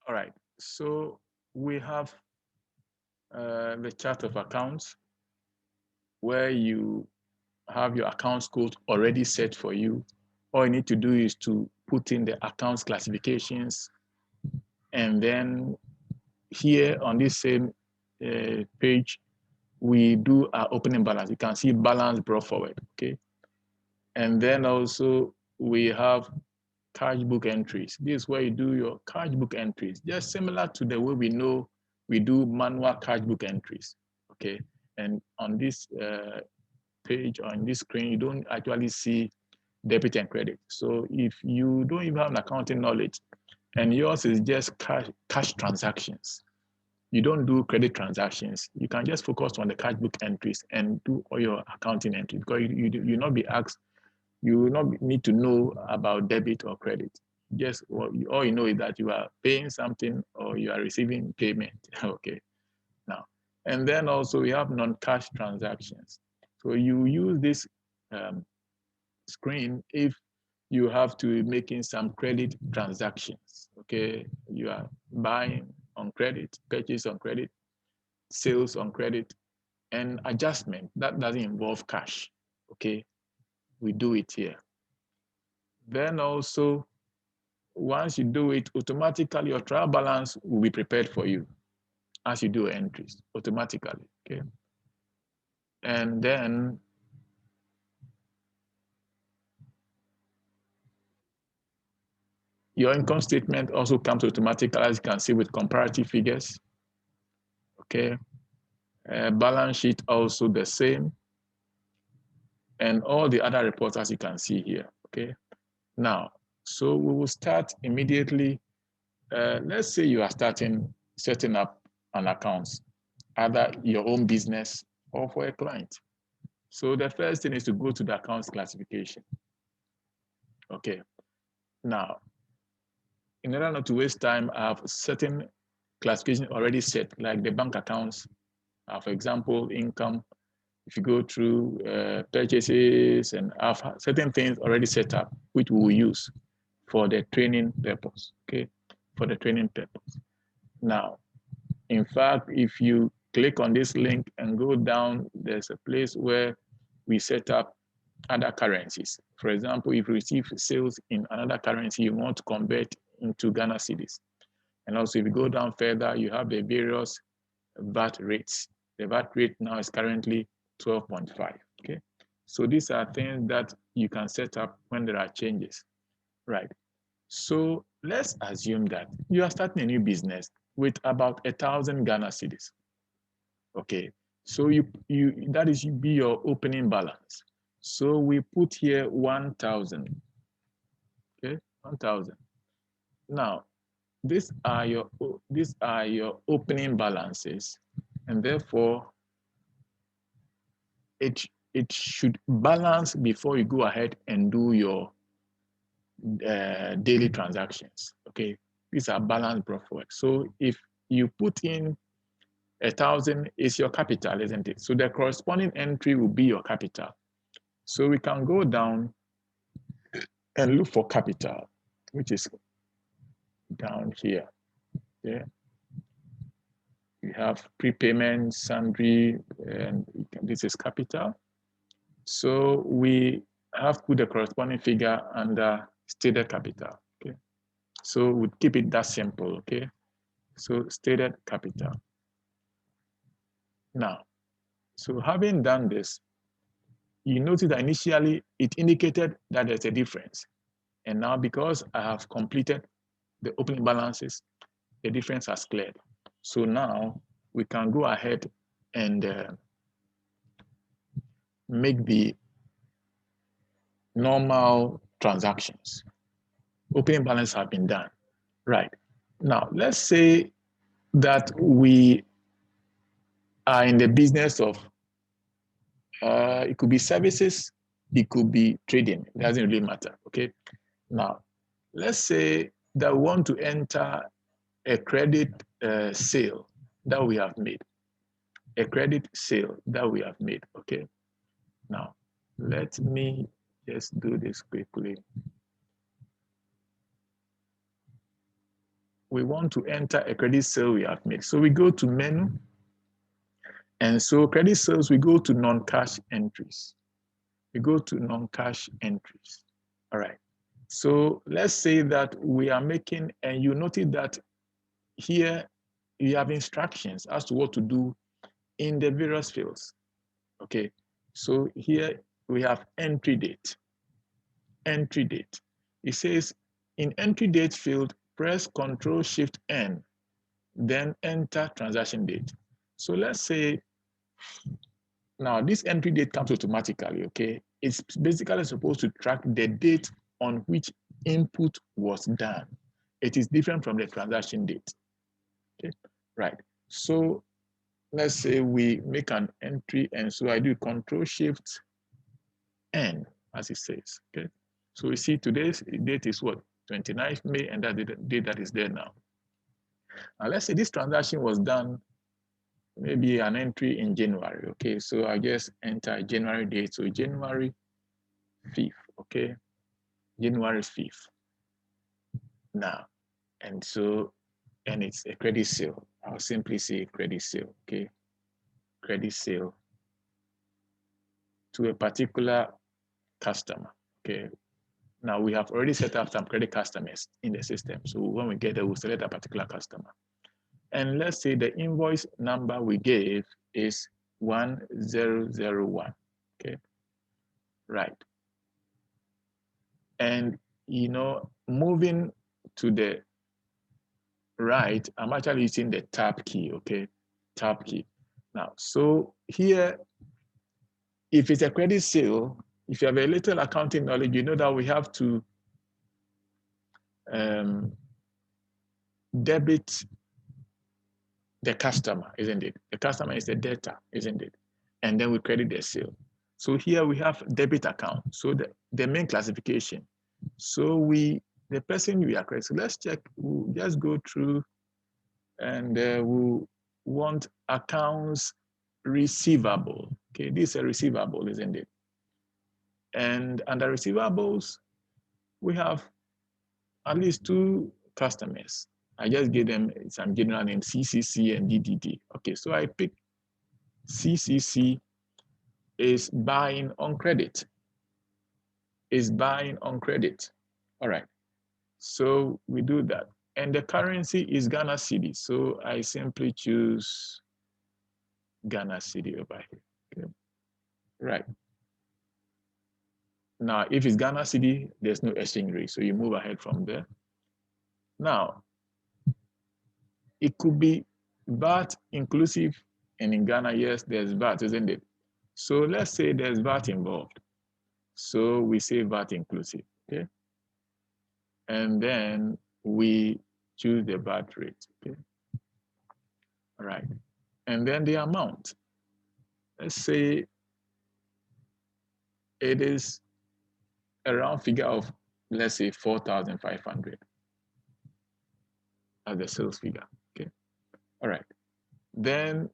All right, so we have the chart of accounts where you have your accounts code already set for you. All you need to do is to put in the accounts classifications, and then here on this same page, we do our opening balance. You can see balance brought forward, okay? And then also we have cash book entries. This is where you do your cash book entries, just similar to the way we know we do manual cash book entries, okay? And on this page, on this screen, you don't actually see debit and credit. So if you don't even have an accounting knowledge and yours is just cash transactions, you don't do credit transactions, you can just focus on the cash book entries and do all your accounting entries, because you not be asked, you will not need to know about debit or credit. Just all you know is that you are paying something or you are receiving payment. Okay, now, and then also we have non-cash transactions. So you use this um, screen if you have to be making some credit transactions. Okay, you are buying on credit, purchase on credit, sales on credit, and adjustment that doesn't involve cash. Okay, we do it here. Then also, once you do it, automatically your trial balance will be prepared for you as you do entries automatically. Okay, and then your income statement also comes automatically, as you can see, with comparative figures. Okay, balance sheet also the same, and all the other reports as you can see here. Okay, now, so we will start immediately. Let's say you are setting up an account, either your own business or for a client. So the first thing is to go to the accounts classification. Okay, now, in order not to waste time, I have certain classification already set, like the bank accounts. For example, income. If you go through purchases and have certain things already set up, which we will use for the training purpose, okay? For the training purpose. Now, in fact, if you click on this link and go down, there's a place where we set up other currencies. For example, if you receive sales in another currency, you want to convert into Ghana cedis. And also, if you go down further, you have the various VAT rates. The VAT rate now is currently 12.5. Okay, so these are things that you can set up when there are changes, right? So let's assume that you are starting a new business with about 1,000 Ghana cedis. Okay, so you that is be your opening balance. So we put here 1,000. Okay, 1,000. Now these are your opening balances, and therefore it it should balance before you go ahead and do your daily transactions. Okay, these are balance brought forward. So if you put in 1,000 is your capital, isn't it? So the corresponding entry will be your capital. So we can go down and look for capital, which is down here. Yeah, we have prepayment, sundry, and this is capital. So we have put the corresponding figure under stated capital. Okay, so we keep it that simple. Okay, so stated capital. Now, so having done this, you notice that initially it indicated that there's a difference. And now because I have completed the opening balances, the difference has cleared. So now we can go ahead and make the normal transactions. Opening balance have been done. Right. Now, let's say that we are in the business of, it could be services, it could be trading. It doesn't really matter. Okay. Now, let's say that we want to enter a credit sale that we have made. A credit sale that we have made. Okay. Now, let me just do this quickly. we want to enter a credit sale we have made. So we go to menu, and so credit sales, we go to non-cash entries. We go to non-cash entries. All right. So let's say that we are making, and you notice that here you have instructions as to what to do in the various fields. Okay. So here we have entry date. Entry date. It says in entry date field, press Ctrl-Shift-N, then enter transaction date. So let's say now this entry date comes automatically, okay? It's basically supposed to track the date on which input was done. It is different from the transaction date, okay? Right, so let's say we make an entry, and so I do Ctrl-Shift-N, as it says, okay? So we see today's date is what? 29th May, and that's the date that is there now. Now let's say this transaction was done maybe an entry in January, okay? So I just enter January date, so January 5th, okay? January 5th. Now, and so, and it's a credit sale. I'll simply say credit sale, okay? Credit sale to a particular customer, okay? Now we have already set up some credit customers in the system. So when we get there, we'll select a particular customer. And let's say the invoice number we gave is 1001, okay? Right. And, you know, moving to the right, I'm actually using the tab key, okay? Tab key. Now, so here, if it's a credit sale, if you have a little accounting knowledge, you know that we have to debit the customer, isn't it? The customer is the debtor, isn't it? And then we credit the sale. So here we have debit account. So the main classification. So the person we are crediting. So let's check, we'll just go through, and we'll want accounts receivable. Okay, this is a receivable, isn't it? And under receivables, we have at least two customers. I just gave them some general names, CCC and DDD. Okay, so I pick CCC is buying on credit. Is buying on credit. All right, so we do that. And the currency is Ghana Cedi. So I simply choose Ghana Cedi over here. Okay. Right. Now, if it's Ghana Cedi, there's no exchange rate. So you move ahead from there. Now, it could be VAT inclusive, and in Ghana, yes, there's VAT, isn't it? So let's say there's VAT involved. So we say VAT inclusive, okay? And then we choose the VAT rate, okay? All right. And then the amount. Let's say it is a round figure of, let's say, 4,500 as the sales figure, okay? All right. Then,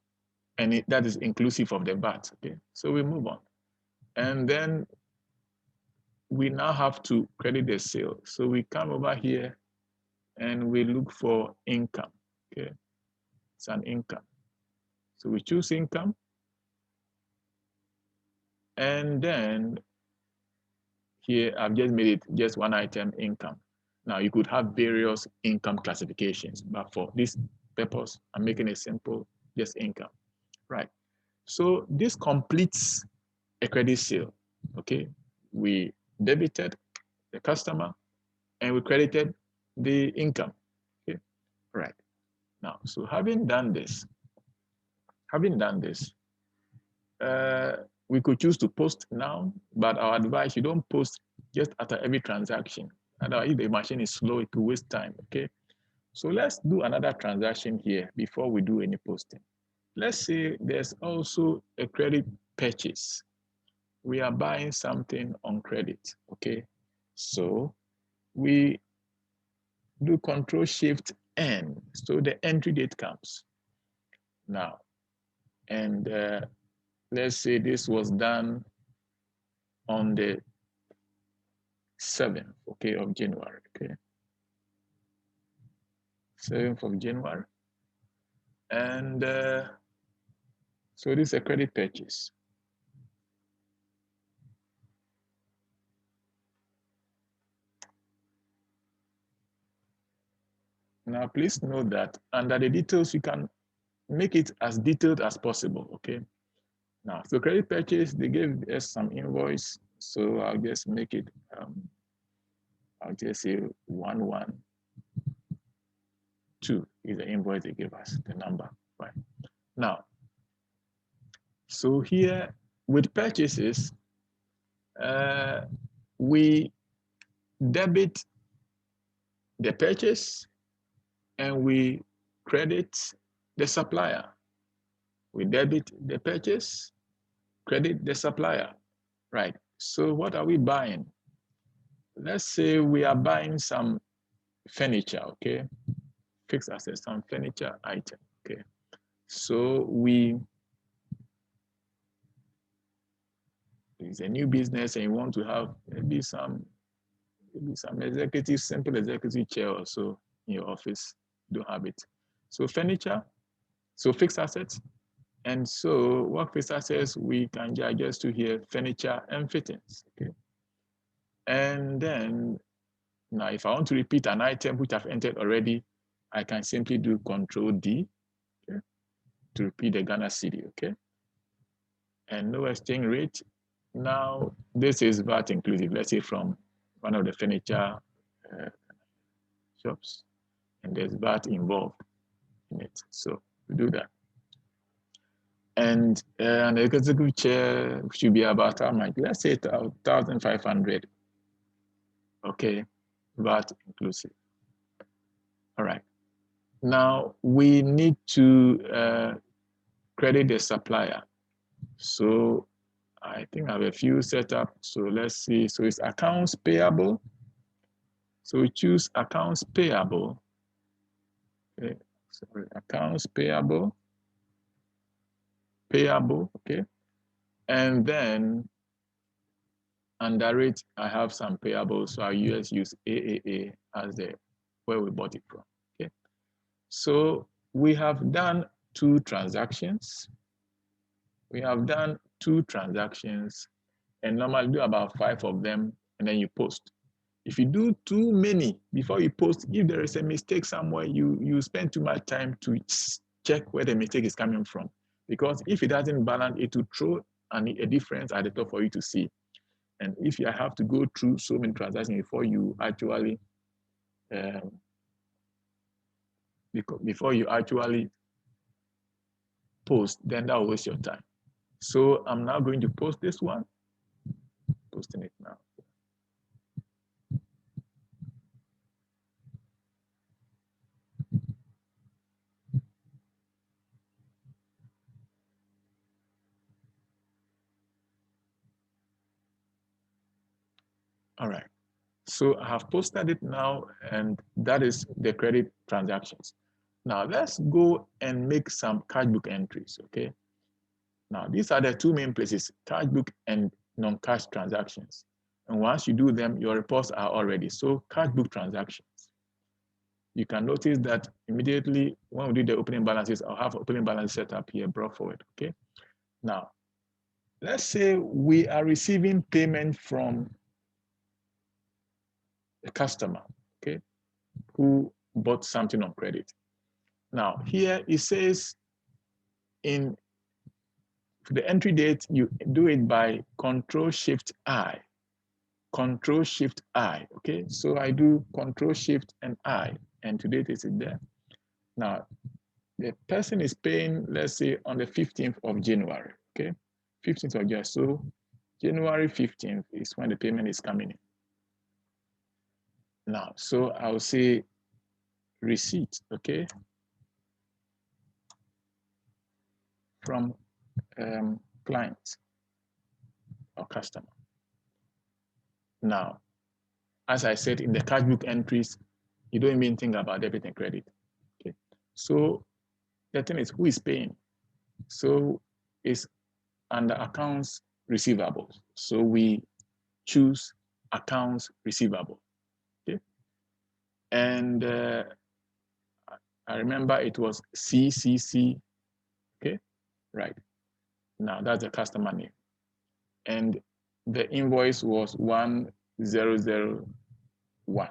and that is inclusive of the VAT, okay? So we move on. And then we now have to credit the sale. So we come over here and we look for income, okay? It's an income. So we choose income. And then here I've just made it just one item, income. Now you could have various income classifications, but for this purpose, I'm making it simple, just income, right? So this completes a credit sale, okay? We debited the customer and we credited the income, okay? Right. Now, so having done this, we could choose to post now, but our advice, you don't post just after every transaction. Otherwise, if the machine is slow, it could waste time, okay? So let's do another transaction here before we do any posting. Let's say there's also a credit purchase. We are buying something on credit, okay? So we do Ctrl-Shift-N, so the entry date comes now. And let's say this was done on the 7th, okay, of January, okay? 7th of January. And so this is a credit purchase. Now, please note that under the details, you can make it as detailed as possible, okay? Now, so credit purchase, they gave us some invoice, so I'll just make it, I'll just say 112 is the invoice they gave us, the number, right? Now, so here with purchases, we debit the purchase and we credit the supplier. We debit the purchase, credit the supplier, right? So what are we buying? Let's say we are buying some furniture, okay? Fixed assets, some furniture item, okay? So it's a new business and you want to have maybe some executive, simple executive chair or so in your office, you don't have it. So furniture, so fixed assets. And so what fixed assets we can just to here, furniture and fittings, okay? And then now if I want to repeat an item which I've entered already, I can simply do Control D, okay, to repeat the Ghana cedi, okay? And no exchange rate. Now this is VAT inclusive, let's say from one of the furniture shops, and there's VAT involved in it. So we do that. And an executive chair should be about how much? Let's say 1,500. Okay, VAT inclusive. All right. Now we need to credit the supplier. So I think I have a few set up. So let's see. So it's accounts payable. So we choose accounts payable. Okay, sorry, accounts payable. Payable, okay. And then under it, I have some payables. So I use AAA as the where we bought it from. Okay. So we have done 2 transactions. We have done 2 transactions and normally do about 5 of them and then you post. If you do too many before you post, if there is a mistake somewhere, you spend too much time to check where the mistake is coming from. Because if it doesn't balance, it will throw a difference at the top for you to see. And if you have to go through so many transactions before you actually post, then that will waste your time. So I'm now going to post this one, posting it now. All right. So I have posted it now, and that is the credit transactions. Now let's go and make some cash book entries, okay? Now these are the 2 main places, cash book and non-cash transactions. And once you do them, your reports are all ready. So cash book transactions. You can notice that immediately when we do the opening balances, I'll have opening balance set up here, brought forward, okay? Now, let's say we are receiving payment from a customer, okay, who bought something on credit. Now, here it says in the entry date, you do it by Control-Shift-I. Control-Shift-I, okay? So I do Control-Shift and I, and today it is there. Now, the person is paying, let's say, on the 15th of January, okay? 15th of January, so January 15th is when the payment is coming in. Now, so I'll say receipt, okay? From client or customer. Now, as I said, in the cash book entries, you don't even think about debit and credit. Okay. So the thing is, who is paying? So it's under accounts receivable. So we choose accounts receivable. Okay. And I remember it was CCC, okay? Right, now that's the customer name. And the invoice was 1001,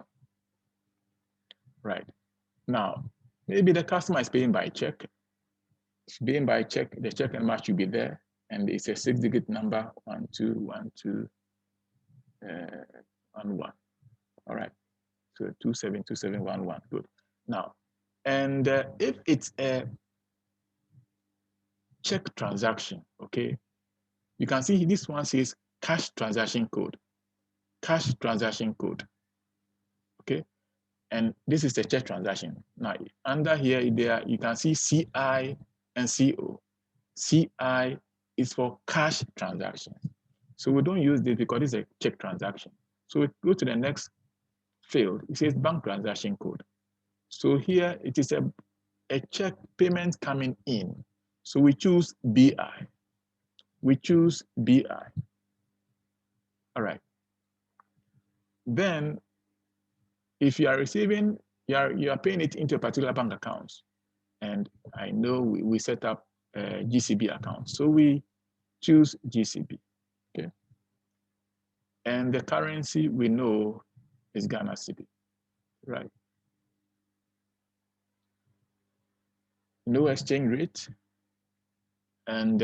right? Now, maybe the customer is paying by check. It's paying by check, the check number should be there, and it's a 6-digit number, 121211. All right, so 272711, good. Now, and if it's a check transaction, okay, you can see this one says cash transaction code, okay, and this is the check transaction. Now, under here, there you can see CI and CO. CI is for cash transactions. So we don't use this because it's a check transaction. So we go to the next field. It says bank transaction code. So here it is a check payment coming in. So we choose BI. We choose BI. All right. Then if you are receiving, you are paying it into a particular bank account. And I know we set up a GCB account. So we choose GCB, okay? And the currency we know is Ghana cedi, right? No exchange rate. And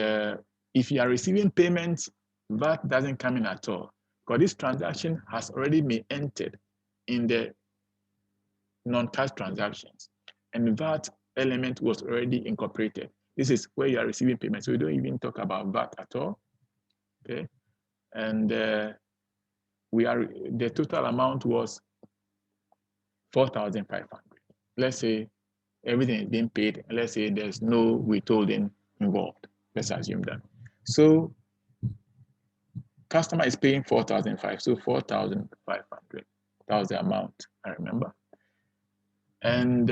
if you are receiving payments, VAT doesn't come in at all, because this transaction has already been entered in the non-cash transactions, and VAT element was already incorporated. This is where you are receiving payments, so we don't even talk about VAT at all, okay? And the total amount was 4,500. Let's say everything is being paid, and let's say there's no withholding involved. Let's assume that. So customer is paying 4,500, so 4,500. That was the amount, I remember. And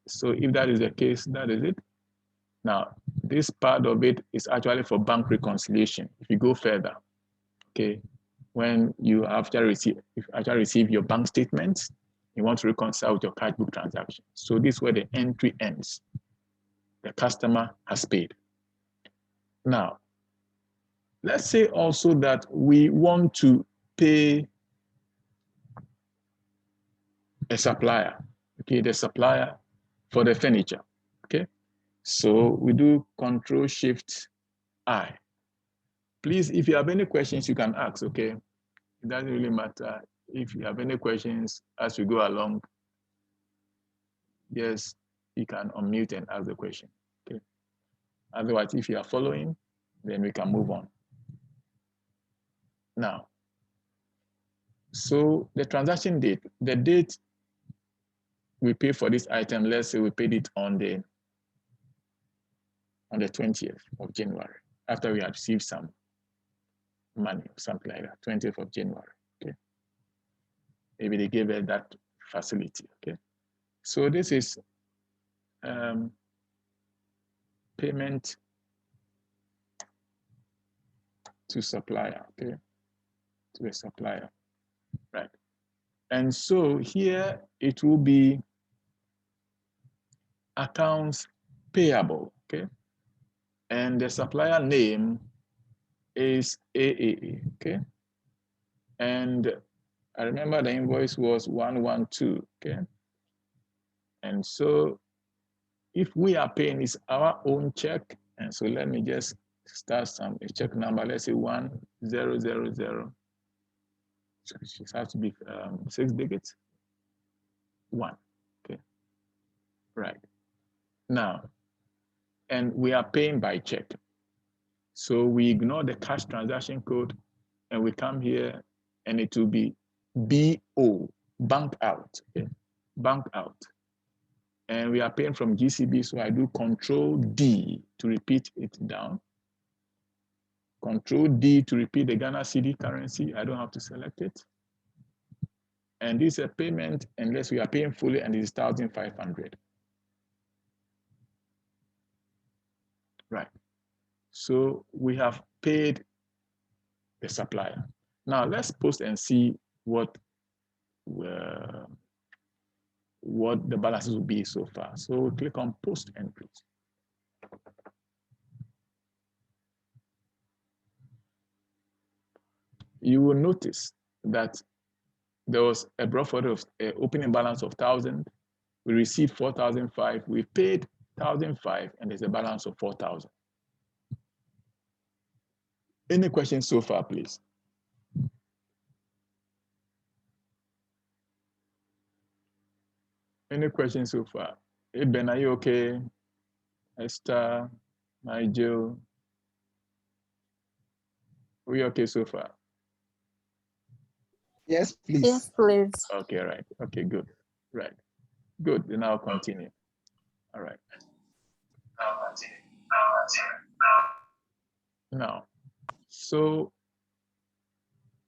so if that is the case, that is it. Now, this part of it is actually for bank reconciliation. If you go further, okay, when you after receive your bank statements, you want to reconcile with your cash book transaction. So this is where the entry ends. The customer has paid. Now, let's say also that we want to pay a supplier, okay, the supplier for the furniture, okay? So we do Control-Shift-I. Please, if you have any questions, you can ask, okay? It doesn't really matter. If you have any questions as we go along, yes, you can unmute and ask the question, okay? Otherwise, if you are following, then we can move on. Now, so the transaction date, the date we pay for this item, let's say we paid it on the 20th of January, after we had received some money or something like that, 20th of January, okay? Maybe they gave us that facility, okay? So this is payment to supplier, okay? To a supplier, right? And so here it will be accounts payable, okay? And the supplier name is AAA, okay? And I remember the invoice was 112, okay? And so if we are paying, it's our own check. And so let me just start a check number. Let's say 1000. So it has to be 6 digits. 1, okay? Right. Now, and we are paying by check. So we ignore the cash transaction code and we come here and it will be BO, bank out, okay? Bank out. And we are paying from GCB, so I do Control-D to repeat it down. Control-D to repeat the Ghana cedi currency. I don't have to select it. And this is a payment unless we are paying fully, and it is 1,500. Right. So we have paid the supplier. Now let's post and see what what the balances will be so far. So click on post entries. You will notice that there was a brought forward of opening balance of 1,000. We received 4,005. We paid 1,005, and there's a balance of 4,000. Any questions so far, please? Any questions so far? Hey, Ben, are you okay? Esther, Nigel, are we okay so far? Yes, please. Yes, please. Okay, right. Okay, good. Right. Good. Then I'll continue. All right. Now, so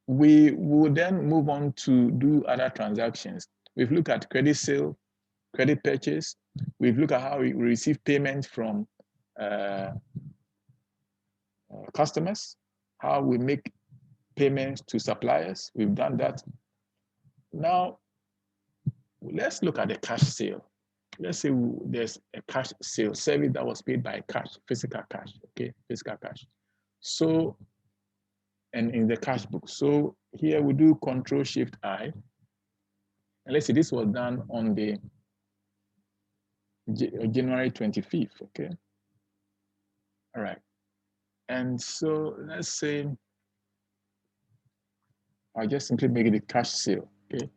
we will then move on to do other transactions. We've looked at credit sale, credit purchase. We've looked at how we receive payments from customers, how we make payments to suppliers. We've done that. Now, let's look at the cash sale. Let's say there's a cash sale service that was paid by cash, physical cash, okay, physical cash. So, and in the cash book. So here we do Control-Shift-I. And let's say this was done on the January 25th, okay? All right. And so let's say, I'll just simply make it a cash sale, okay?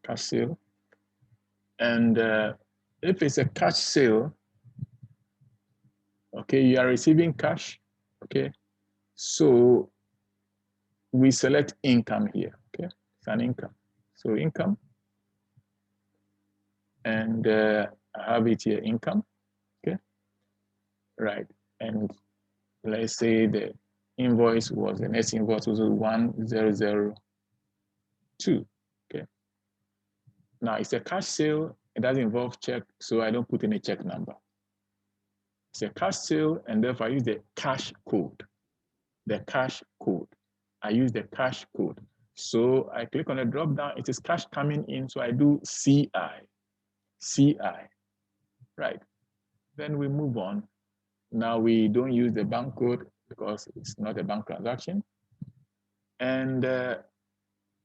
Cash sale. And if it's a cash sale, okay, you are receiving cash, okay? So we select income here, okay? It's an income. So income, and I have it here, income, okay? Right, and let's say the invoice was, the next invoice was 1002, okay? Now it's a cash sale, it doesn't involve check, so I don't put any check number. It's a cash sale, and therefore I use the cash code. The cash code. I use the cash code. So I click on the drop down, it is cash coming in, so I do CI. CI, right? Then we move on. Now we don't use the bank code because it's not a bank transaction. And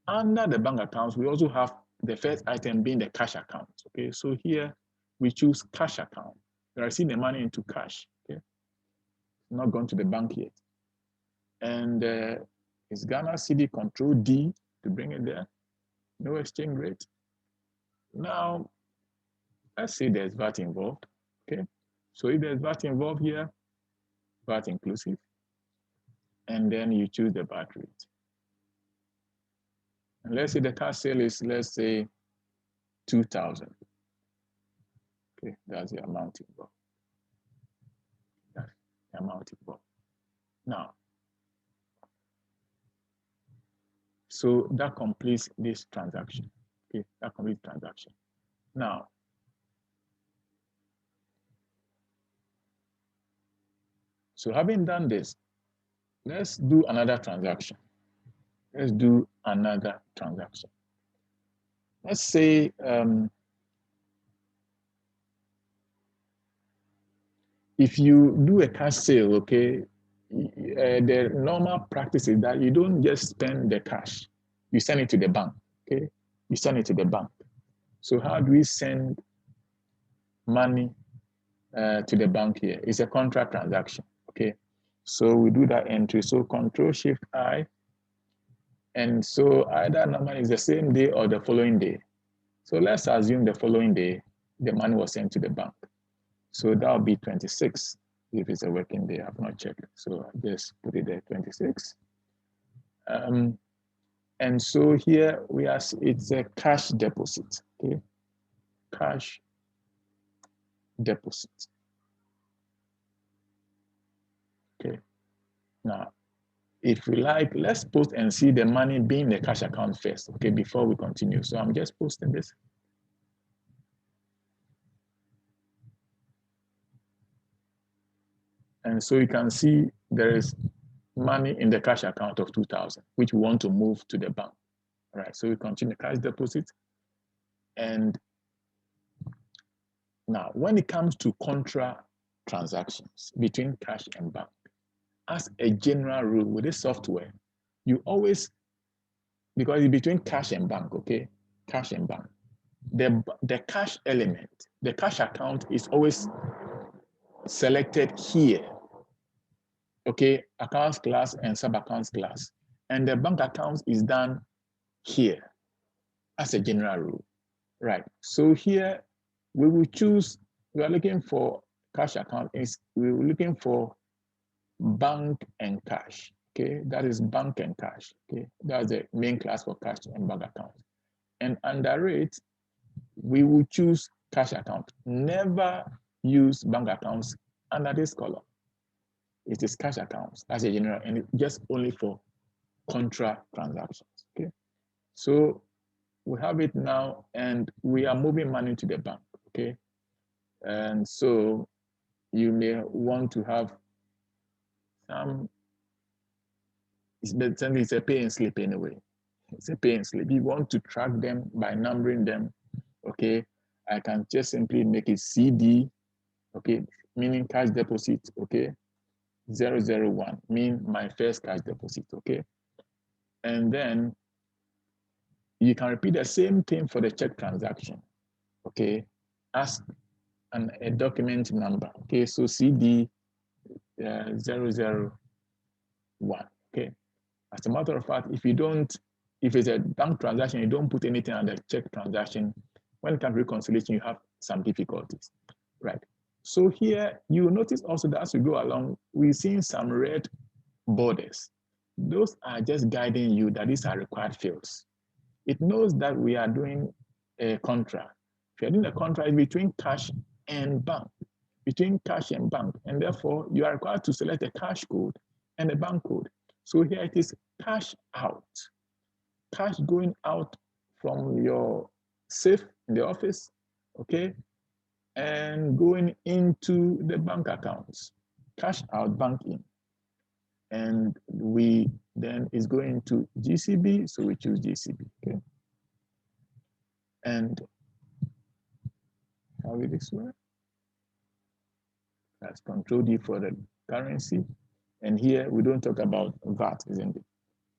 under the bank accounts, we also have the first item being the cash account, okay? So here we choose cash account. We are receiving the money into cash, okay? Not gone to the bank yet. And it's Ghana CD Control D to bring it there. No exchange rate. Now, let's say there's VAT involved, okay? So if there's VAT involved here, VAT inclusive, and then you choose the VAT rate. And let's say the cash sale is, let's say, 2,000. Okay, that's the amount involved. That's the amount involved. Now, so that completes this transaction. Okay, that completes transaction. Now, so having done this, let's do another transaction. Let's do another transaction. Let's say if you do a cash sale, okay, the normal practice is that you don't just spend the cash, you send it to the bank, okay? You send it to the bank. So how do we send money to the bank here? It's a contract transaction, okay? So we do that entry. So Control-Shift-I, and so either normally is the same day or the following day. So let's assume the following day, the money was sent to the bank. So that'll be 26 if it's a working day. I've not checked. So I just put it there, 26. And so here we are, it's a cash deposit, okay? Cash deposit. Okay. Now, if we like, let's post and see the money being the cash account first, okay, before we continue. So I'm just posting this. And so you can see there is money in the cash account of 2,000, which we want to move to the bank. All right, so we continue cash deposit. And now when it comes to contra transactions between cash and bank, as a general rule with this software, you always, because it's between cash and bank, okay? Cash and bank. The cash element, the cash account is always selected here, okay? Accounts class and sub-accounts class. And the bank account is done here as a general rule, right? So here we will choose, we are looking for cash account, we were looking for bank and cash, okay? That is bank and cash, okay? That's the main class for cash and bank account. And under it, we will choose cash account. Never use bank accounts under this column. It is cash accounts as a general, and it's just only for contra transactions, okay? So we have it now, and we are moving money to the bank, okay? And so you may want to have some, it's a pay and slip anyway. It's a pay and slip. You want to track them by numbering them, okay? I can just simply make it CD, okay, meaning cash deposit, okay? 001, mean my first cash deposit, okay? And then you can repeat the same thing for the check transaction, okay? As a document number, okay? So CD 001, okay? As a matter of fact, if it's a bank transaction, you don't put anything on the check transaction, when it comes to reconciliation, you have some difficulties, right? So here, you will notice also that as we go along, we're seeing some red borders. Those are just guiding you that these are required fields. It knows that we are doing a contra. If you're doing a contra, it's between cash and bank, between cash and bank, and therefore you are required to select a cash code and a bank code. So here it is cash out, cash going out from your safe in the office, okay, and going into the bank accounts, cash out, bank in. And we then is going to GCB, so we choose GCB, okay. And how will this work? That's Control D for the currency. And here we don't talk about VAT, isn't it?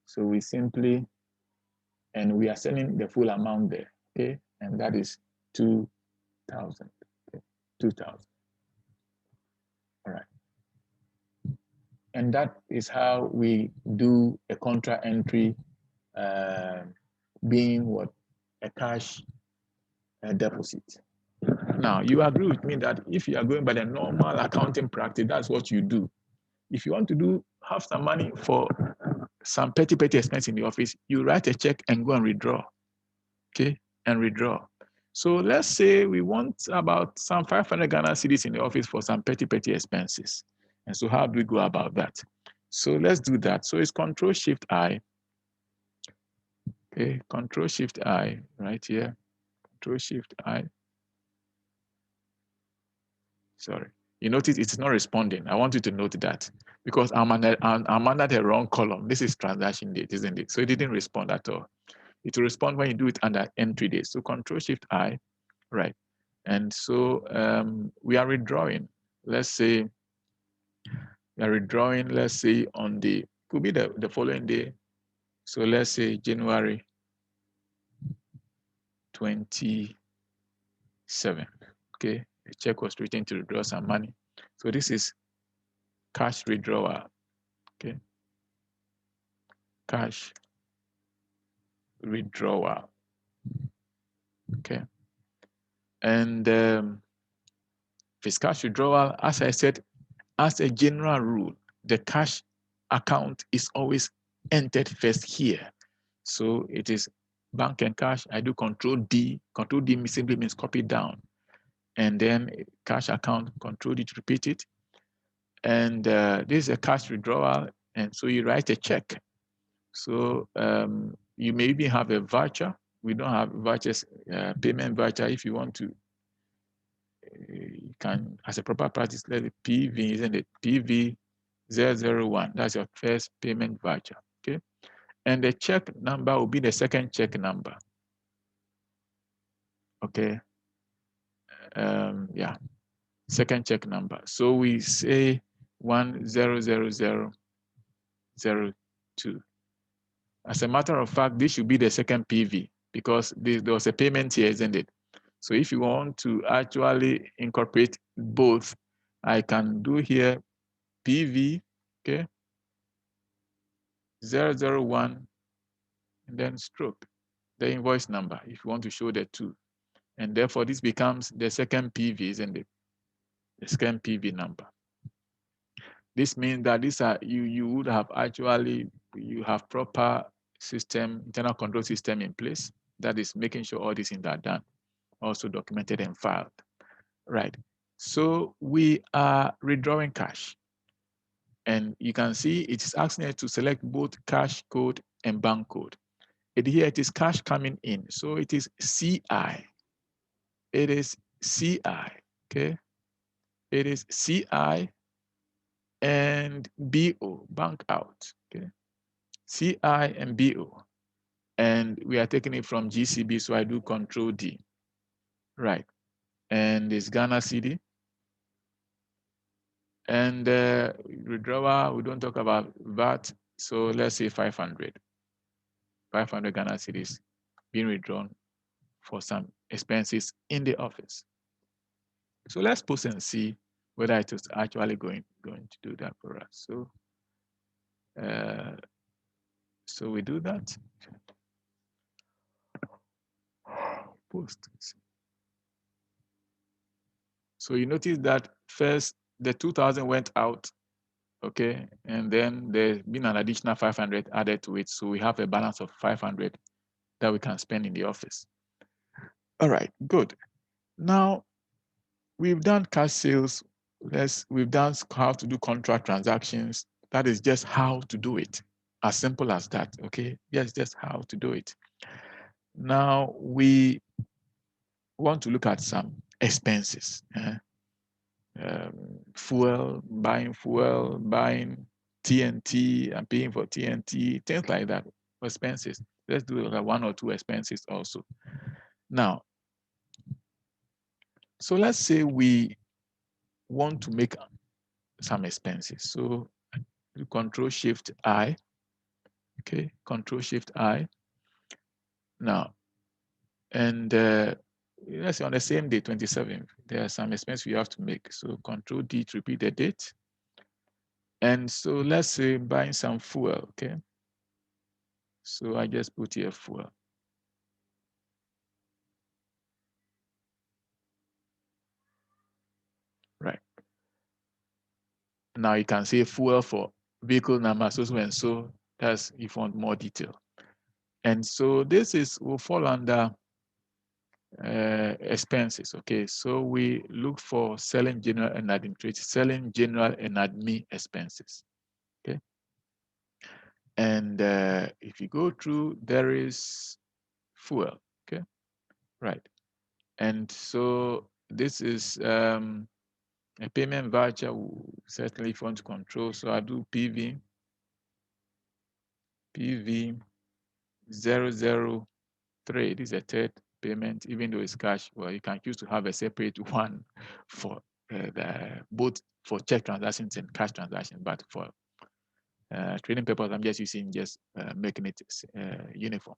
So we simply, and we are sending the full amount there, okay? And that is 2,000, okay? 2,000, all right. And that is how we do a contra entry, being what? A cash deposit. Now, you agree with me that if you are going by the normal accounting practice, that's what you do. If you want to have some money for some petty expense in the office, you write a check and go and withdraw, okay? And withdraw. So let's say we want about some 500 Ghana cedis in the office for some petty expenses. And so how do we go about that? So let's do that. So it's Control-Shift-I, okay? Control-Shift-I right here, Control-Shift-I. Sorry. You notice it's not responding. I want you to note that because I'm under the wrong column. This is transaction date, isn't it? So it didn't respond at all. It will respond when you do it under entry date. So Control-Shift-I, right? And so we are withdrawing. Let's say we are withdrawing, let's say on the, could be the following day. So let's say January 27th, okay? The check was written to withdraw some money. So this is cash withdrawal, okay? Cash withdrawal, okay? And if it's cash withdrawal, as I said, as a general rule, the cash account is always entered first here. So it is bank and cash. I do Control D. Control D simply means copy down. And then cash account, Control D to repeat it. And this is a cash withdrawal. And so you write a check. So you may even have a voucher. We don't have vouchers, payment voucher. If you want to, you can, as a proper practice, let it PV, isn't it? PV 001. That's your first payment voucher, okay? And the check number will be the second check number. Okay. Yeah, second check number. So we say 100002. As a matter of fact, this should be the second PV because there was a payment here, isn't it? So if you want to actually incorporate both, I can do here PV, okay, 001, and then stroke the invoice number if you want to show the two. And therefore, this becomes the second PV, isn't it? The second PV number. This means that these are you would have actually you have proper system, internal control system in place that is making sure all these things are done, also documented and filed. Right. So we are redrawing cash. And you can see it is asking us to select both cash code and bank code. And here it is cash coming in. So it is CI. It is CI. Okay. It is CI and BO, bank out. Okay. CI and BO. And we are taking it from GCB, so I do Control D. Right. And it's Ghana cedi. And withdrawal, we don't talk about VAT, so let's say 500. 500 Ghana cedis being withdrawn for some expenses in the office. So let's post and see whether it is actually going to do that for us. So we do that. Post. So you notice that first the 2,000 went out, okay, and then there's been an additional 500 added to it. So we have a balance of 500 that we can spend in the office. All right, good. Now we've done cash sales. We've done how to do contract transactions. That is just how to do it. As simple as that, okay? Yes, just how to do it. Now we want to look at some expenses. Fuel, buying TNT, and paying for TNT, things like that, expenses. Let's do like one or two expenses also. Now, so let's say we want to make some expenses. So Control Shift I, okay, Control Shift I. Now, and let's say on the same day, 27th, there are some expenses you have to make. So Control D to repeat the date. And so let's say buying some fuel, okay? So I just put here fuel. Right. Now you can say fuel for vehicle number, so and so. That's if you want more detail. And so this will fall under expenses. Okay, so we look for selling general and administrative, selling general and admin expenses. Okay, and if you go through, there is fuel. Okay, right, and so this is a payment voucher. Certainly, if you want to control, so I do PV 003. This is a third payment, even though it's cash. Well, you can choose to have a separate one for both for check transactions and cash transactions, but for trading purpose, I'm just using making it uniform.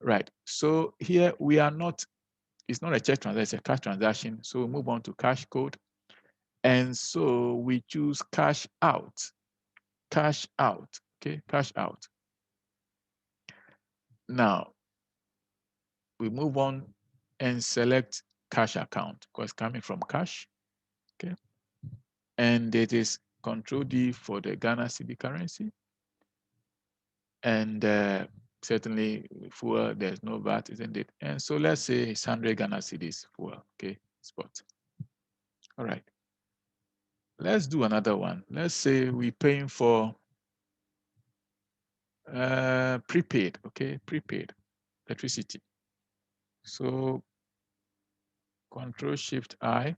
Right. So here we are not. It's not a check transaction; it's a cash transaction. So we move on to cash code, and so we choose cash out. Cash out. Okay, cash out. Now we move on and select cash account because coming from cash. Okay, and it is Control D for the Ghana cedi currency, and certainly fuel, there's no VAT, isn't it? And so let's say it's 100 Ghana cedis fuel. Okay, spot. All right. Let's do another one. Let's say we're paying for prepaid. Okay, prepaid electricity. So Control Shift I,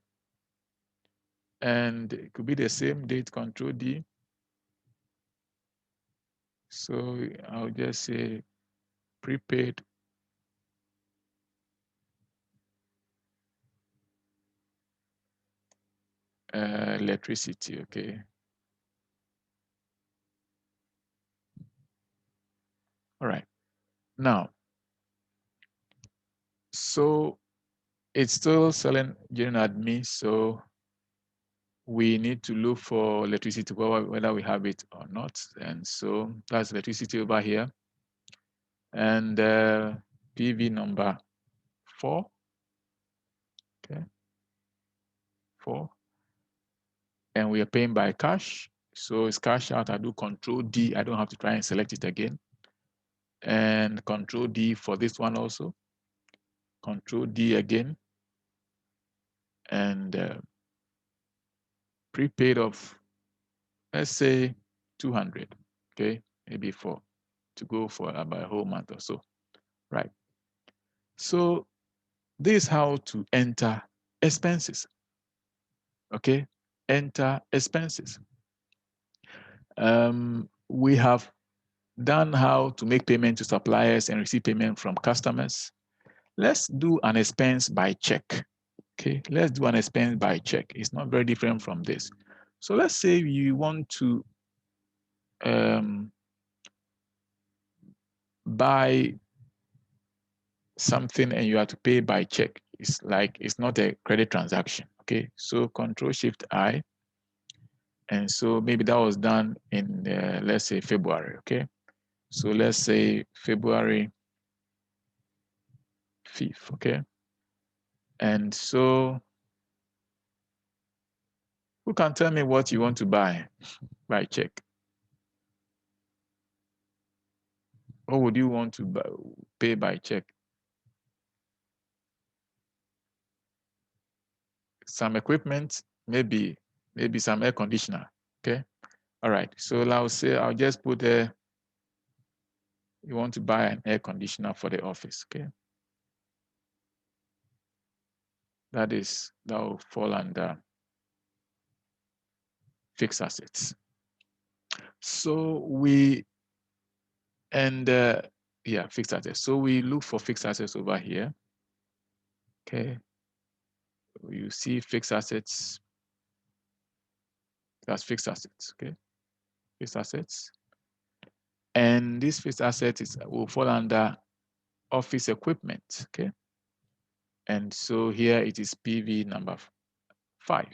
and it could be the same date. Control D. So I'll just say prepaid electricity, okay. All right. Now, so it's still selling general admin, so we need to look for electricity, whether we have it or not. And so that's electricity over here. And PV number 4, okay, 4. And we are paying by cash. So it's cash out. I do Control D. I don't have to try and select it again. And Control D for this one also. Control D again. And prepaid of, let's say 200, okay, maybe to go for about a whole month or so, right? So this is how to enter expenses, okay? Enter expenses. We have done how to make payment to suppliers and receive payment from customers. Let's do an expense by check. Okay, let's do an expense by check. It's not very different from this. So let's say you want to buy something and you have to pay by check. It's not a credit transaction. Okay, so Control Shift I, and so maybe that was done in let's say February. Okay, so let's say February 5th. Okay, and so who can tell me what you want to buy by check? What would you want to pay by check? Some equipment, maybe some air conditioner. Okay, all right. So I'll say I'll just put there. You want to buy an air conditioner for the office. Okay, that will fall under fixed assets. So fixed assets. So we look for fixed assets over here. Okay, you see fixed assets. That's fixed assets. Okay, fixed assets. And this fixed asset will fall under office equipment. Okay, and so here it is PV number 5.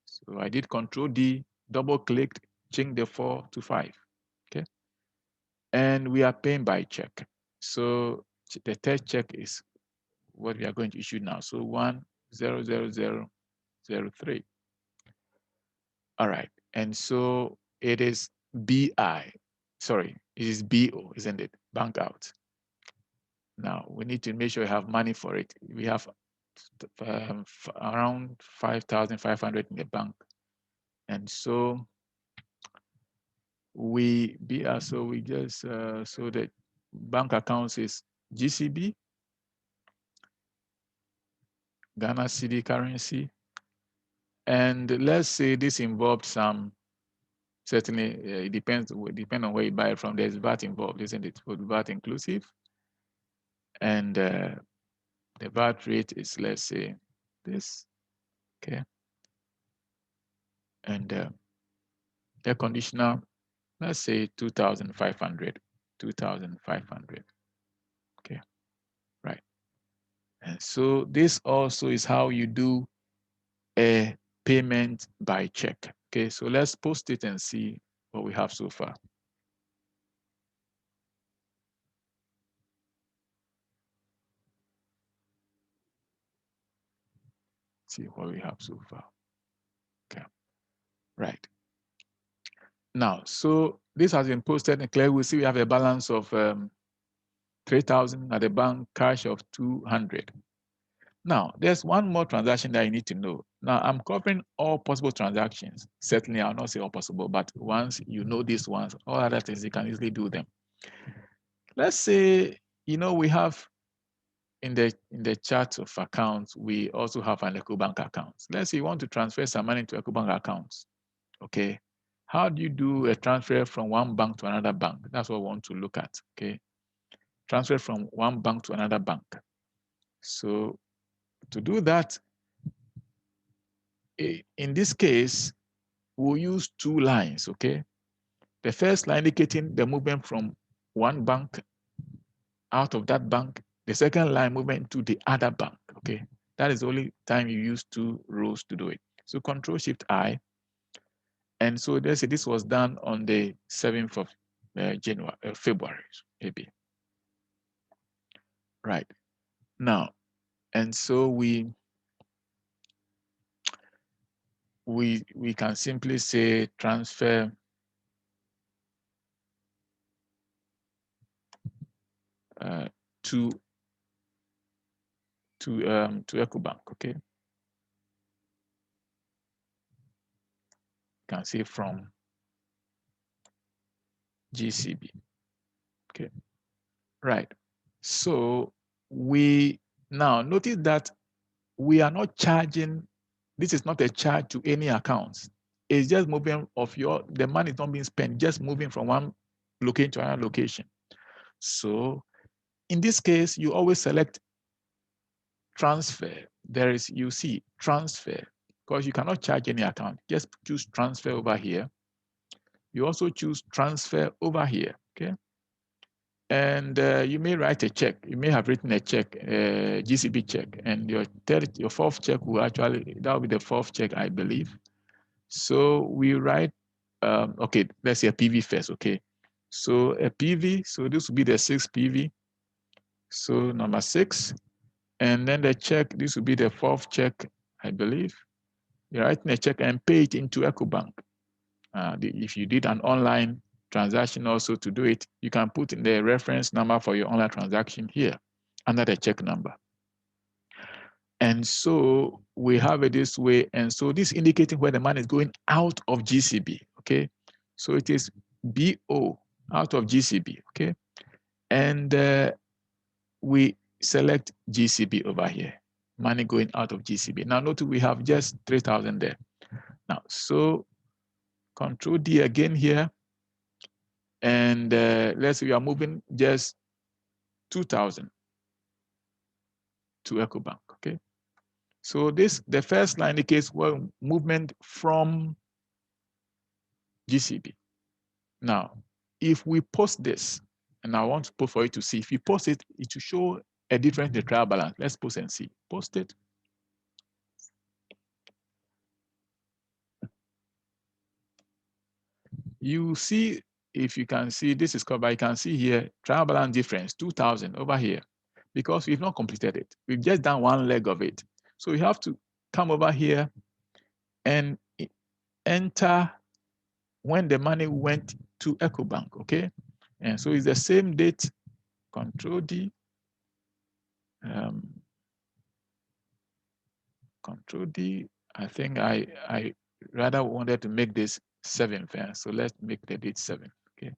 So I did Control D, double clicked, change the 4 to 5. Okay, and we are paying by check. So the third check is what we are going to issue now. So 100003. All right, and so it is BI. Sorry, it is BO, isn't it? Bank out. Now we need to make sure we have money for it. We have around 5,500 in the bank, and so we just so the bank accounts is GCB, Ghana cedi currency, and let's say this involved some. Certainly, it depends on where you buy it from. There's VAT involved, isn't it? For VAT inclusive, and the VAT rate is, let's say, this, okay, and air conditioner, let's say 2,500, 2,500, okay, right. And so this also is how you do a payment by check. Okay, so let's post it and see what we have so far. See what we have so far. Okay, right. Now, so this has been posted and clear. We see we have a balance of 3,000 at the bank, cash of 200. Now, there's one more transaction that you need to know. Now, I'm covering all possible transactions. Certainly, I'll not say all possible, but once you know these ones, all other things, you can easily do them. Let's say, we have in the chart of accounts, we also have an EcoBank account. Let's say you want to transfer some money to EcoBank accounts, okay? How do you do a transfer from one bank to another bank? That's what we want to look at, okay? Transfer from one bank to another bank. So to do that, in this case, we'll use two lines, okay? The first line indicating the movement from one bank out of that bank, the second line movement to the other bank, okay? That is the only time you use two rows to do it. So Control Shift I, and so let's say this was done on the 7th of February, maybe. Right. Now, and so we can simply say transfer to EcoBank, okay? You can say from GCB, okay? Right. So we now notice that we are not charging, this is not a charge to any accounts. It's just moving of the money is not being spent, just moving from one location to another location. So in this case, you always select transfer. There is, you see, transfer, because you cannot charge any account. Just choose transfer over here. You also choose transfer over here, okay? And you may write a check. You may have written a check, GCB check, and your fourth check will actually, that will be the fourth check, I believe. So we write, okay, let's say a PV first, okay? So a PV, so this will be the 6 PV. So number 6, and then the check, this will be the fourth check, I believe. You're writing a check and pay it into EcoBank. If you did an online transaction also, to do it, you can put in the reference number for your online transaction here under the check number. And so we have it this way. And so this indicating where the money is going out of GCB, okay? So it is BO, out of GCB, okay? And we select GCB over here, money going out of GCB. Now notice we have just 3,000 there. Now, so Control D again here. And let's say we are moving just 2,000 to EcoBank, okay? So this, the first line indicates well, movement from GCB. Now, if we post this, and I want to post for you to see, if you post it, it will show a difference in the trial balance. Let's post and see. Post it. You see, if you can see, this is covered, you can see here, trial balance difference, 2,000 over here, because we've not completed it. We've just done one leg of it. So you have to come over here and enter when the money went to EcoBank, okay? And so it's the same date, Control D, Control D. I think I rather wanted to make this 7th, so let's make the date 7th, okay?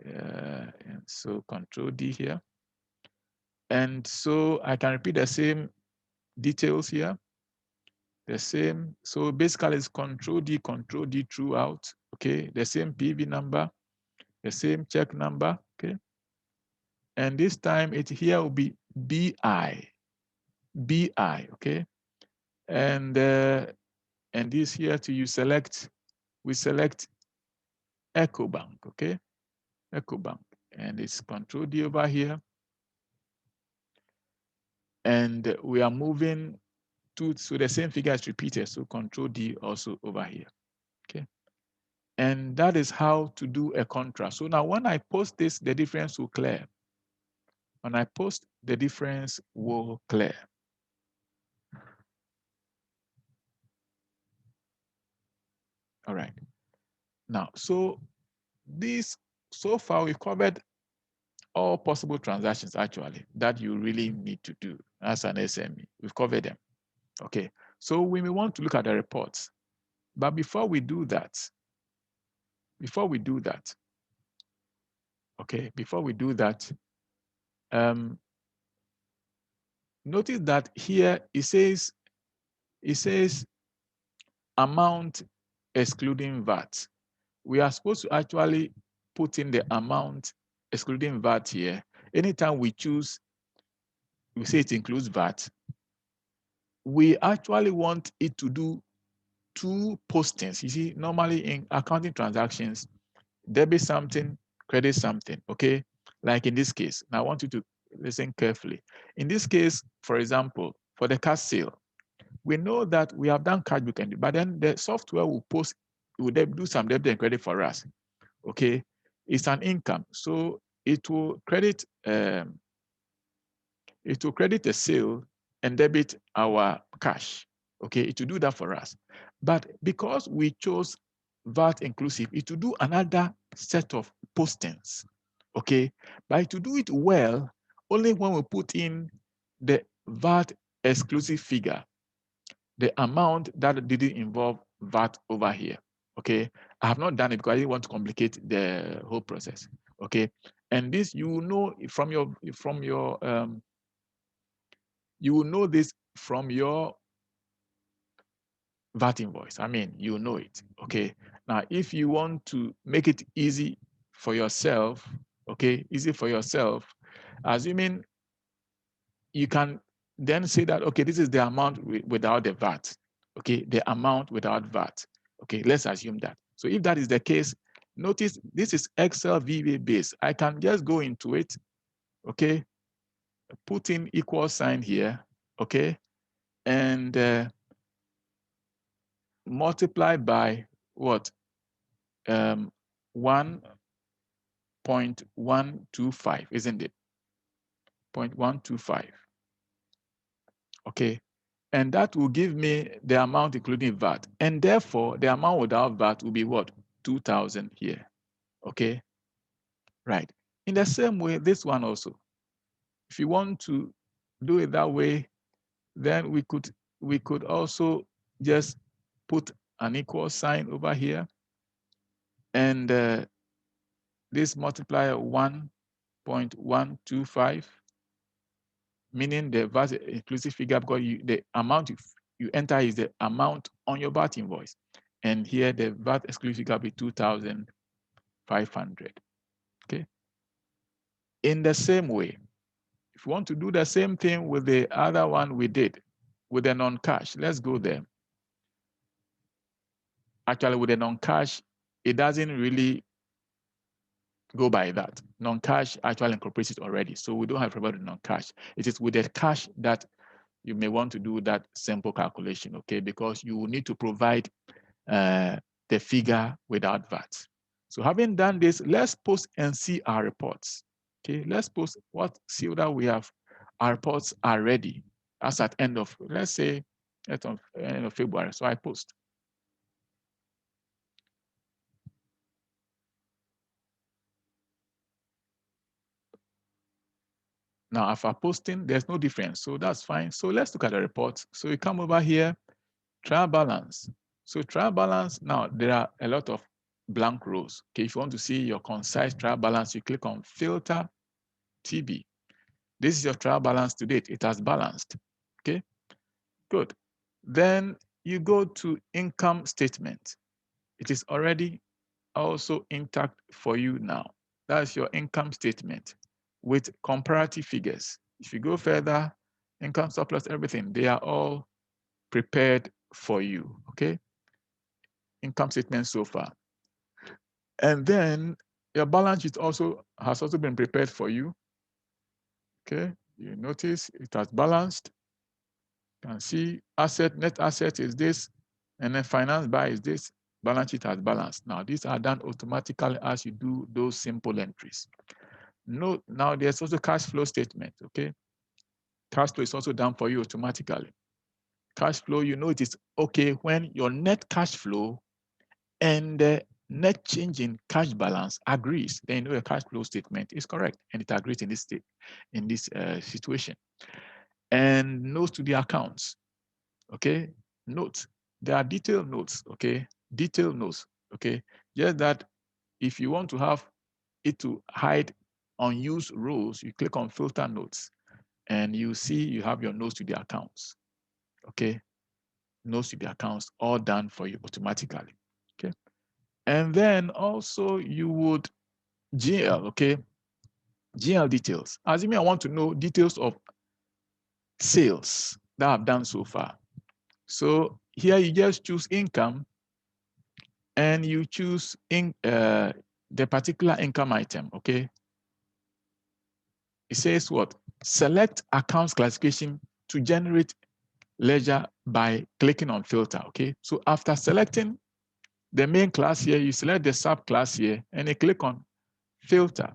And so Control D here. And so I can repeat the same details here, the same. So basically it's Control D throughout, okay? The same PV number, the same check number, okay? And this time it here will be BI, okay? And this here to you select, we select EcoBank, okay? EcoBank, and it's Control D over here. And we are moving to, so the same figure is repeated, so Control D also over here, okay? And that is how to do a contrast. So now when I post this, the difference will clear. When I post, the difference will clear. All right. Now, so this, so far we've covered all possible transactions actually that you really need to do as an SME. We've covered them. Okay. So we may want to look at the reports. But before we do that, okay, before we do that, notice that here it says amount excluding VAT. We are supposed to actually put in the amount excluding VAT here. Anytime we choose, we say it includes VAT, we actually want it to do two postings. You see, normally in accounting transactions, debit something, credit something, okay? Like in this case, now I want you to listen carefully. In this case, for example, for the cash sale, we know that we have done cash book entry, but then the software will post, will do some debit and credit for us, okay? It's an income, so it will credit the sale and debit our cash. Okay, it will do that for us. But because we chose VAT inclusive, it will do another set of postings. Okay, but to do it well, only when we put in the VAT exclusive figure, the amount that didn't involve VAT over here. Okay, I have not done it because I didn't want to complicate the whole process. Okay, and this you will know you will know this from your VAT invoice. I mean, you know it. Okay. Now, if you want to make it easy for yourself, okay, easy for yourself, assuming you can then say that, okay, this is the amount without the VAT. Okay, the amount without VAT. Okay, let's assume that. So if that is the case, notice this is Excel VBA base. I can just go into it, okay, put in equal sign here, okay, and multiply by what? 1.125, isn't it? 0.125. Okay. And that will give me the amount including VAT. And therefore, the amount without VAT will be what? 2,000 here. Okay. Right. In the same way, this one also. If you want to do it that way, then we could also just put an equal sign over here, and this multiplier 1.125, meaning the VAT inclusive figure, because the amount you enter is the amount on your VAT invoice. And here the VAT exclusive figure will be 2,500. Okay. In the same way, if you want to do the same thing with the other one we did, with the non-cash, let's go there. Actually, with the non-cash, it doesn't really go by that. Non-cash actually incorporates it already. So we don't have to worry about non-cash. It is with the cash that you may want to do that simple calculation, okay? Because you will need to provide the figure without VAT. So having done this, let's post and see our reports. Okay, let's post see that we have. Our reports are ready as at end of, let's say, end of February. So I post. Now, after posting, there's no difference. So that's fine. So let's look at the report. So we come over here, trial balance. So trial balance, now there are a lot of blank rows. Okay, if you want to see your concise trial balance, you click on filter TB. This is your trial balance to date. It has balanced. Okay, good. Then you go to income statement. It is already also intact for you now. That's your income statement with comparative figures. If you go further, income surplus, everything, they are all prepared for you. Okay, income statement so far. And then your balance sheet has also been prepared for you. Okay, you notice it has balanced. You can see net asset is this, and then finance by is this. Balance sheet has balanced. Now, these are done automatically as you do those simple entries. Note, now there's also cash flow statement, okay? Cash flow is also done for you automatically. Cash flow, you know it is okay when your net cash flow and the net change in cash balance agrees, then you know your cash flow statement is correct and it agrees in this situation. And notes to the accounts, okay? Notes, there are detailed notes, okay? Detailed notes, okay? Just that if you want to have it to hide unused rows, you click on filter notes and you see you have your notes to the accounts, okay? Notes to the accounts all done for you automatically. And then also you would GL, okay? GL details. Assuming I want to know details of sales that I've done so far. So here you just choose income and you choose the particular income item, okay? It says what? Select accounts classification to generate ledger by clicking on filter, okay? So after selecting the main class here, you select the subclass here and you click on filter,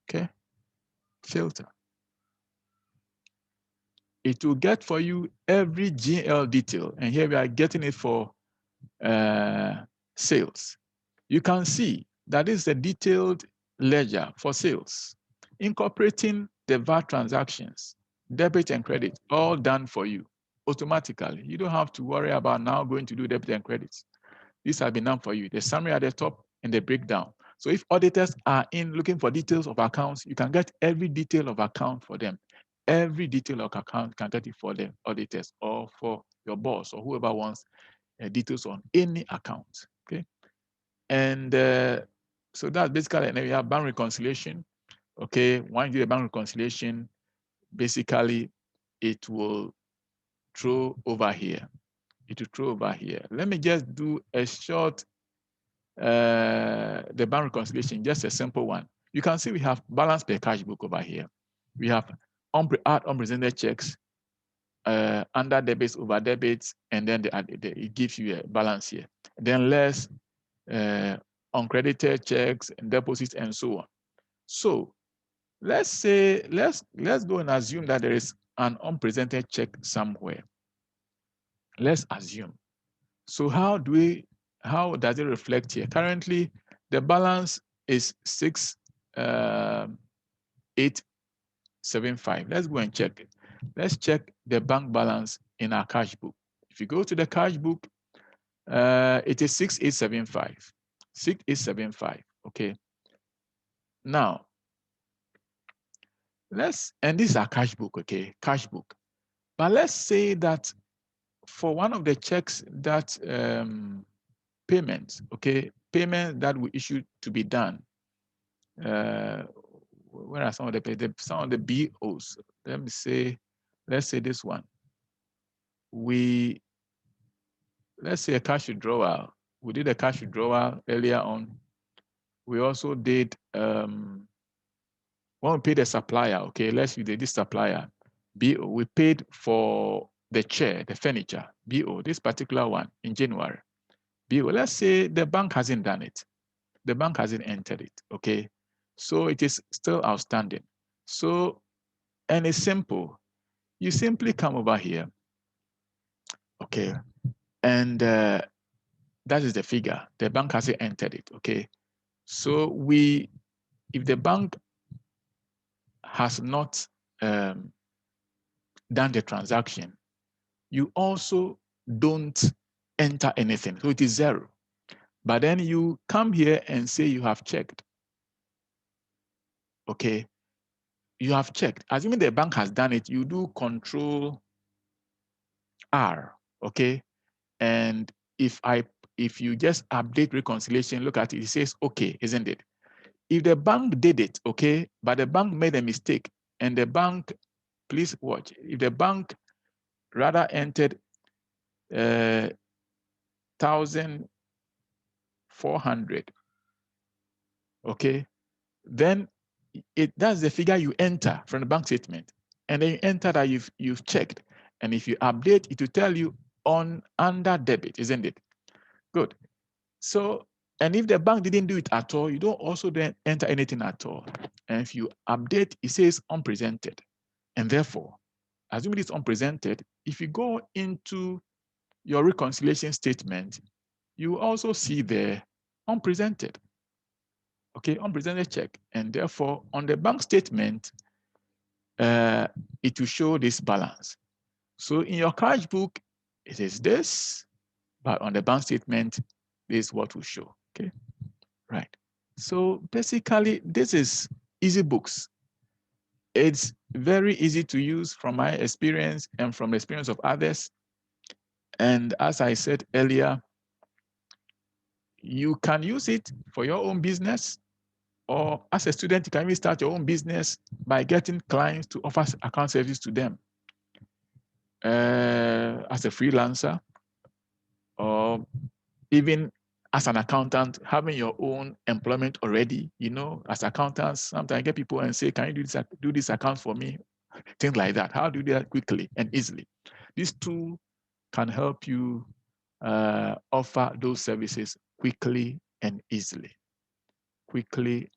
okay? Filter. It will get for you every GL detail. And here we are getting it for sales. You can see that is the detailed ledger for sales, incorporating the VAT transactions, debit and credit, all done for you automatically. You don't have to worry about now going to do debit and credits. These have been done for you. The summary at the top and the breakdown. So if auditors are in looking for details of accounts, you can get every detail of account for them. Every detail of account can get it for the auditors or for your boss or whoever wants details on any account. Okay, and so that's basically, and then we have bank reconciliation. Okay, when you do the bank reconciliation, basically it will throw over here. It will throw over here. Let me just do a short the bank reconciliation, just a simple one. You can see we have balance per cash book over here. We have add unpresented checks, under debits, over debits, and then it gives you a balance here. Then less uncredited checks and deposits and so on. So let's say, let's go and assume that there is an unpresented check somewhere. Let's assume. So how does it reflect here? Currently, the balance is 6,875. Let's go and check it. Let's check the bank balance in our cash book. If you go to the cash book, it is 6,875. 6,875. Okay. Now, and this is our cash book, okay? Cash book. But let's say that for one of the checks that payment, okay, payment that we issued to be done. Where are some of the BOs? Let's say this one. Let's say a cash withdrawal. We did a cash withdrawal earlier on. We also did when we paid the supplier, okay, let's use this supplier, BO. We paid for the chair, the furniture, BO, this particular one in January. BO, let's say the bank hasn't done it. The bank hasn't entered it, okay? So it is still outstanding. So, and it's simple. You simply come over here, okay? And that is the figure. The bank hasn't entered it, okay? So if the bank has not done the transaction, you also don't enter anything. So it is zero. But then you come here and say you have checked. Okay. You have checked. Assuming the bank has done it, you do Control R. Okay. And if you just update reconciliation, look at it, it says okay, isn't it? If the bank did it, okay, but the bank made a mistake, and the bank, please watch, if the bank rather entered 1,400, okay, then that's the figure you enter from the bank statement, and then you enter that you've checked, and if you update, it will tell you under debit, isn't it? Good. So, and if the bank didn't do it at all, you don't also then enter anything at all. And if you update, it says unpresented, and therefore, assuming it's unpresented, if you go into your reconciliation statement, you also see the unpresented. Okay, unpresented check. And therefore, on the bank statement, it will show this balance. So in your cash book, it is this, but on the bank statement, this is what will show. Okay, right. So basically, this is EasyBooks. It's very easy to use from my experience and from the experience of others. And as I said earlier, You can use it for your own business, or as a student, you can even start your own business by getting clients to offer account service to them. As a freelancer, or even as an accountant, having your own employment already, as accountants, sometimes I get people and say, can you do this account for me? Things like that. How do you do that quickly and easily? These two can help you offer those services quickly and easily. Quickly